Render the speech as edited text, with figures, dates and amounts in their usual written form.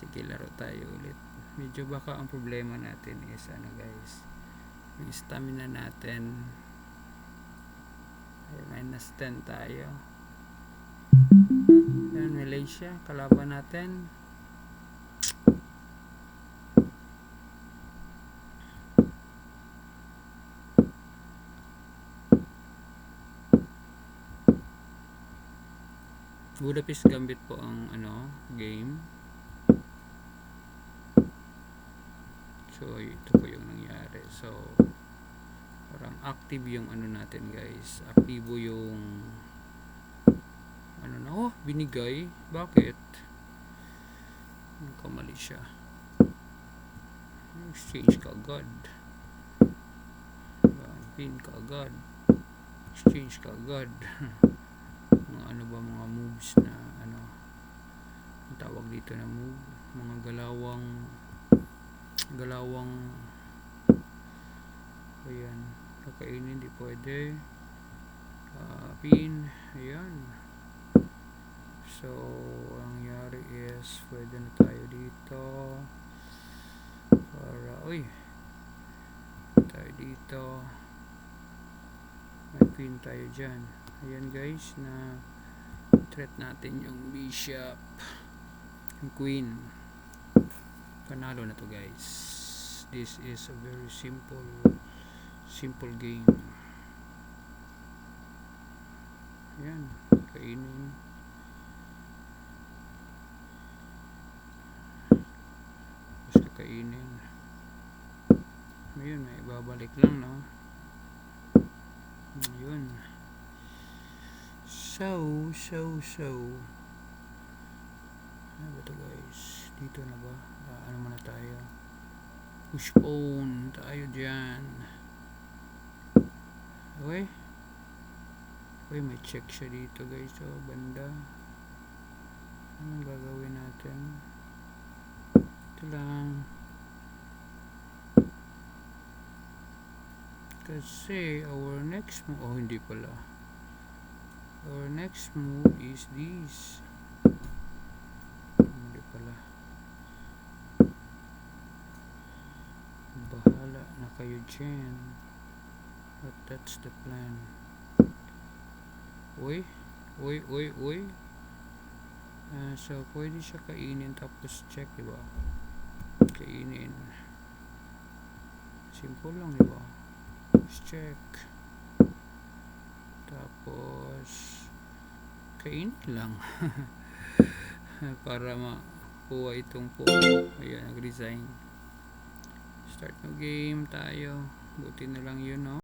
Sige, laro tayo ulit. Medyo baka ang problema natin is ano guys, yung stamina natin ay minus 10 tayo. Yan, Malaysia, kalaban natin. Budapest Gambit po ang game. So ito po yung nangyari. So parang active yung natin guys. Aktibo yung binigay. Bakit? Kamali siya. Exchange ka agad. Pin ka agad. Exchange ka agad. Mga mga moves na ang tawag dito na move, mga galawang ayan, kakainin, hindi pwede. Pin, ayan. So ang nangyari is pwede na tayo dito para tayo dito, may pin tayo dyan. Ayan guys, na threat natin yung bishop, yung queen. Panalo na to guys. This is a very simple game. Ayan, kainin. Tapos kakainin. Ayun, may babalik lang, no? Ayun. So ano ba ito guys, dito na ba? Ano muna tayo, push on tayo dyan. Okay, may check siya dito guys. So banda, anong gagawin natin? Ito lang kasi our next move, hindi pala, our next move is this. Hindi pala, bahala na kayo dyan, but that's the plan. So pwede siya kainin tapos check, diba? Kainin, simple lang, diba? Check, tapos kainin lang. Para makuha itong po. Ayan, nag-resign. Start ng game tayo. Buti na lang yun, no?